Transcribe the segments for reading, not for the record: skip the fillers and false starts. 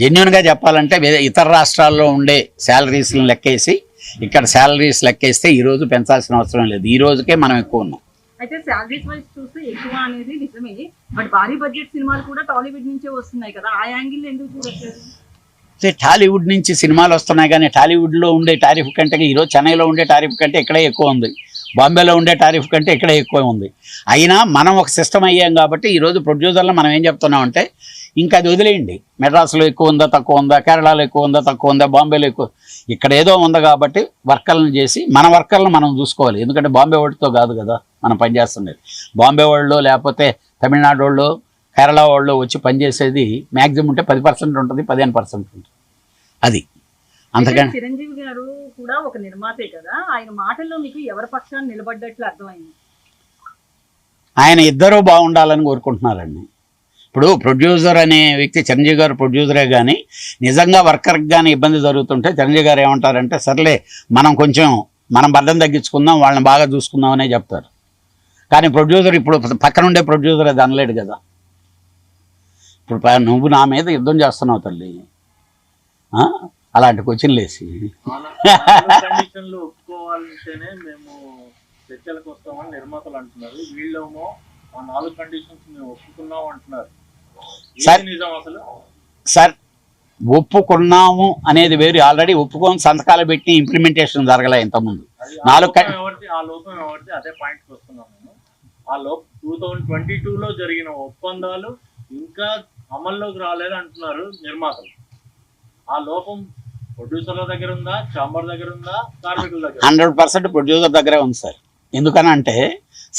జెన్యున్గా చెప్పాలంటే ఇతర రాష్ట్రాల్లో ఉండే శాలరీస్ని లెక్కేసి ఇక్కడ శాలరీస్ లెక్కేస్తే ఈరోజు పెంచాల్సిన అవసరం లేదు, ఈ రోజుకే మనం ఎక్కువ ఉన్నాం. అయితే శాలరీస్ వైజ్ చూస్తే ఎక్కువ అనేది నిజమే, బట్ భారీ బడ్జెట్ సినిమాలు కూడా టాలీవుడ్ నుంచే వస్తున్నాయి కదా, ఆ యాంగిల్ ఎందుకు చూడట్లేదు? టాలీవుడ్ నుంచి సినిమాలు వస్తున్నాయి కానీ టాలీవుడ్లో ఉండే టారిఫ్ కంటే ఈరోజు చెన్నైలో ఉండే టారిఫ్ కంటే ఇక్కడే ఎక్కువ ఉంది, బాంబేలో ఉండే టారిఫ్ కంటే ఇక్కడే ఎక్కువ ఉంది. అయినా మనం ఒక సిస్టమ్ అయ్యాం కాబట్టి ఈరోజు ప్రొడ్యూసర్లో మనం ఏం చెప్తున్నామంటే ఇంకా అది వదిలేయండి, మెడ్రాస్లో ఎక్కువ ఉందా తక్కువ ఉందా, కేరళలో ఎక్కువ ఉందా తక్కువ ఉందా, బాంబేలో ఎక్కువ, ఇక్కడ ఏదో ఉందా కాబట్టి వర్కర్లను చేసి మన వర్కర్లను మనం చూసుకోవాలి. ఎందుకంటే బాంబే వాడితో కాదు కదా మనం పనిచేస్తుండేది, బాంబే వాళ్ళు లేకపోతే తమిళనాడు వాళ్ళు కేరళ వాళ్ళు వచ్చి పనిచేసేది మ్యాక్సిమం ఉంటే 10% ఉంటుంది, 15% ఉంటుంది. అది అంతకంటే చిరంజీవి గారు కూడా ఒక నిర్మాతే కదా, ఆయన మాటల్లో మీకు ఎవరి పక్షాన్ని నిలబడ్డట్లు అర్థమైంది? ఆయన ఇద్దరూ బాగుండాలని కోరుకుంటున్నారండి. ఇప్పుడు ప్రొడ్యూసర్ అనే వ్యక్తి చిరంజీవి గారు ప్రొడ్యూసరే కానీ నిజంగా వర్కర్కి కానీ ఇబ్బంది జరుగుతుంటే చిరంజీవి గారు ఏమంటారంటే సర్లే మనం బర్డన్ తగ్గించుకుందాం, వాళ్ళని బాగా చూసుకుందాం అనే చెప్తారు. కానీ ప్రొడ్యూసర్ ఇప్పుడు పక్కనుండే ప్రొడ్యూసర్ అది అనలేడు కదా. ఇప్పుడు నువ్వు నా మీద యుద్ధం చేస్తున్నావు తల్లి, అలాంటి క్వశ్చన్లు వేసి ఒప్పుకోవాలంటేనే మేము చర్చలకు వస్తామని నిర్మాతలు అంటున్నారు, వీళ్ళేమో ఆ 4 కండిషన్స్ మేము ఒప్పుకున్నాం అంటున్నారు. సార్ ఒప్పుకున్నాము అనేది వేరు, ఆల్రెడీ ఒప్పుకొని సంతకాలు పెట్టి ఇంప్లిమెంటేషన్ జరగలే ఇంతకుముందు. ఆ లోపం ఎవరిది అదే పాయింట్కి వస్తున్నాం మేము. ఆ లోపం 2022లో జరిగిన ఒప్పందాలు ఇంకా అమల్లోకి రాలేదు అంటున్నారు నిర్మాతలు. ఆ లోపం ప్రొడ్యూసర్ల దగ్గర ఉందా, ఛాంబర్ దగ్గర ఉందా, కార్మికుల దగ్గర? 100% ప్రొడ్యూసర్ దగ్గరే ఉంది సార్. ఎందుకనంటే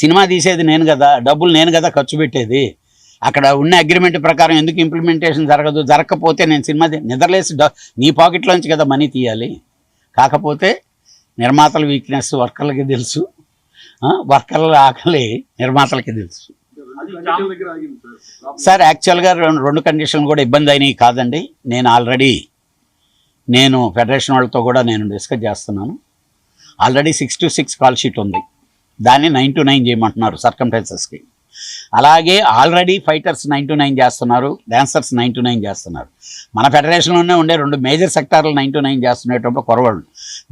సినిమా తీసేది నేను కదా, డబ్బులు నేను కదా ఖర్చు పెట్టేది. అక్కడ ఉన్న అగ్రిమెంట్ ప్రకారం ఎందుకు ఇంప్లిమెంటేషన్ జరగకపోతే నేను సినిమా నిద్రలేసి నీ పాకెట్లోంచి కదా మనీ తీయాలి. కాకపోతే నిర్మాతల వీక్నెస్ వర్కర్లకి తెలుసు, వర్కర్ల ఆకలి నిర్మాతలకి తెలుసు. సార్ యాక్చువల్గా 2 కండిషన్లు కూడా ఇబ్బంది అయినాయి కాదండి. నేను ఫెడరేషన్ వాళ్ళతో కూడా నేను డిస్కస్ చేస్తున్నాను. ఆల్రెడీ 6 to 6 కాల్ షీట్ ఉంది, దాన్ని 9 to 9 చేయమంటున్నారు సర్కంటెన్సెస్కి. అలాగే ఆల్రెడీ ఫైటర్స్ 9 to 9 చేస్తున్నారు, డాన్సర్స్ 9 to 9 చేస్తున్నారు. మన ఫెడరేషన్లోనే ఉండే 2 మేజర్ సెక్టార్లు 9 to 9 చేస్తున్నప్పుడు కొరవాళ్ళు.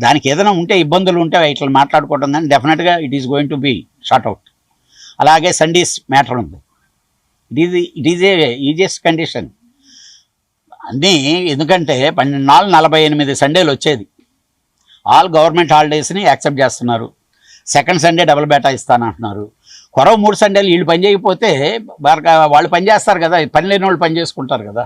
దానికి ఏదైనా ఉంటే ఇబ్బందులు ఉంటే ఇట్లా మాట్లాడుకోవడం కానీ డెఫినెట్గా it is going to be short out. అలాగే సండేస్ మ్యాటర్ ఉంది, it is a easiest condition అన్నీ. ఎందుకంటే 48 సండేలు వచ్చేది, ఆల్ గవర్నమెంట్ హాలిడేస్ని యాక్సెప్ట్ చేస్తున్నారు. సెకండ్ సండే డబుల్ బేటా ఇస్తానంటున్నారు. కొరవ 3 సండేలు వీళ్ళు పని చేయకపోతే వాళ్ళు పని చేస్తారు కదా, పని లేని వాళ్ళు పని చేసుకుంటారు కదా.